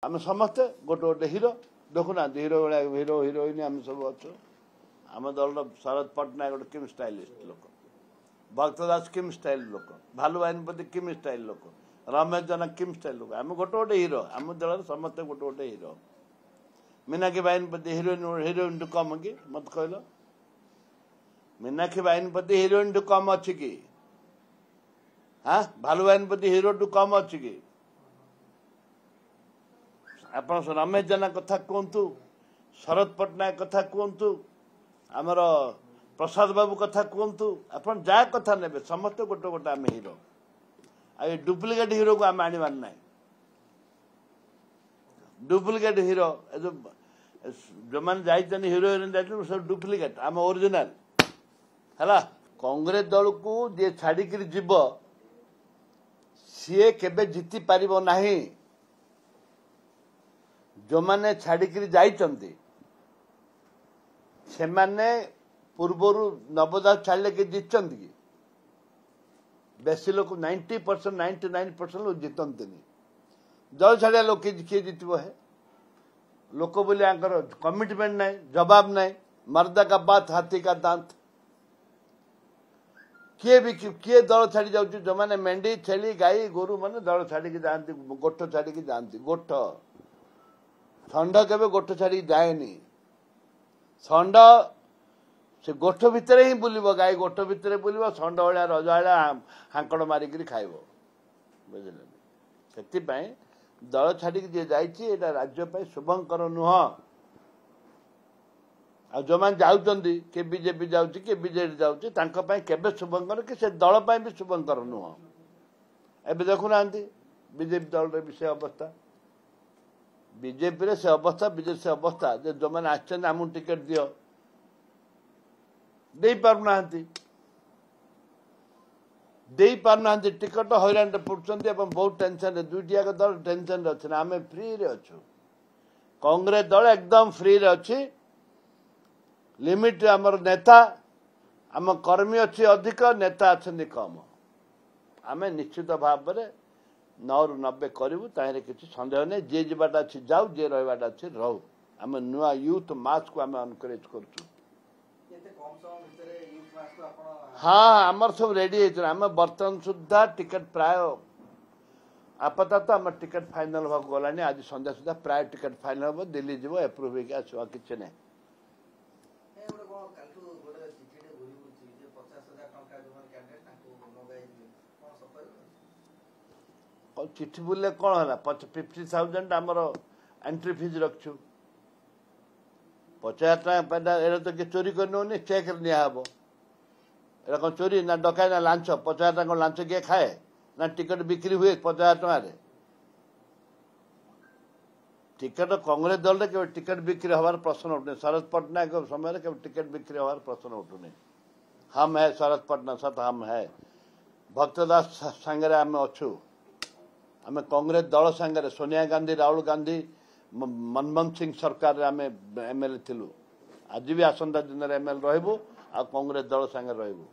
आम समस्ते गोटे गोटे हिरो देखुना हिरो भाया हिरो हिरोइन आम सब अच्छु आम दल शरद पट्टनायक गोटे किम स्टाइलिस्ट लोक भक्त दास किम स्टाइल लोक भालू बाहिनीपति किम स्टाइल लोक रमेश जेना किम स्टाइल लोक आम गोटे गोटे हिरो आम दल समस्ते गोटे गोटे hero Meenakshi Bahinipati heroine heroine टू कम कि मत कहल मीनाक्षी बाहिनीपति हिरोइन टू कम अच्छी कि हाँ भालू बाहिनीपति हिरो टू कम अच्छी कि आप रमेश जेना कथा कहतु शरद पट्टनायक कथा कहतु आमर प्रसाद बाबू कथा कहतु आप जहाँ कथा ने समस्त गोटे गोटे आम हिरो आ डुप्लिकेट हिरो को आम आनबार ना डुप्लिकेट हिरो जो मैंने जाइए हिरो हिरोइन जाइए सब डुप्लिकेट आम ओरिजिनाल है कांग्रेस दल को जी छाड़िक जीव सी केबे जीति पारिबो नहीं जो मैंने छाड़िक जाइचंती से माने पूर्वर नवदास छाड़े कि जीतचंती कि बेसी लोग 90% 99% लोग जीतती दल छाड़िया लोग किए जीतब है लोक बोले कमिटमेंट ना जवाब ना मर्दा का बात हाथी का दांत किए भी किए दल छाड़ी जाऊँ जो मैंने मेंढी छेली गाई गोरु मैंने दल छाड़ी जाती गोठ छाड़ी जाती गोठ षंड के गोठ छाड़ी जाएनी षंड से गोठ भितर ही बुलव गाई गोठ भितर बुलव षंड भाया रज भाया हांकड़ मारिक खाइब बुझे से दल छाड़ी जी जाइए राज्य शुभंकर नुह आ जो मैंने जाऊँच कि बीजेपी जाऊँगी कि बीजेडी जाऊँगी केबे शुभंकर कि से दल भी शुभंकर नुह एबे देखुना बीजेपी दल भी से अवस्था बीजेपी से अवस्था बीजेपी से अवस्था जो मैंने आमको टिकेट दियो दे पारना टिकट हैरान पड़ुंट बहुत टेंशन दुईटी जाक दल टेंशन अच्छे आम फ्री रे अच्छु कांग्रेस दल एकदम फ्री रे अच्छी लिमिट आमर नेता आम कर्मी अच्छी अधिक नेता अच्छा कम आम निश्चित भाव में 9 ରୁ 90 करूँ ताहिर किसी सन्देह नहीं जी जाटा अच्छी जाऊ जी रहा अच्छी रहू आम नुआ यूथ मास को आम एनकरेज कर हाँ आमर सब रेडी आम बर्तमान सुधा टिकेट प्राय आपातत आम टिकेट फाइनाल हाँ गलानी आज संध्या सुधा प्राय टिकेट फाइनाल हम दिल्ली जीव एप्रुव हो किसी ना चिठी बुले कौन है 50,000 आमर एंट्री फीस रखु 50,000 टाइम तो किए चोरी कर चेक निहब एटा कौन चोरी ना डकाय ना लांच 50,000 लांच किए खाए ना टिकट बिक्री हुए 50,000 टकर टिकट कांग्रेस दल के टिकट बिक्री हमार प्रश्न उठुने शरद पट्टनायक समय के टिकट बिक्री हमार प्रश्न उठुने हम है शरद पट्टनायक साथ हम है भक्तदास सांगे आम अच्छु आम कांग्रेस दल सांगे सोनिया गांधी राहुल गांधी मनमोहन सिंह सरकार आम एमएलए थिलु आज भी आसंता दिन एमएलए रहबू आ कांग्रेस दल सांगे रहबू।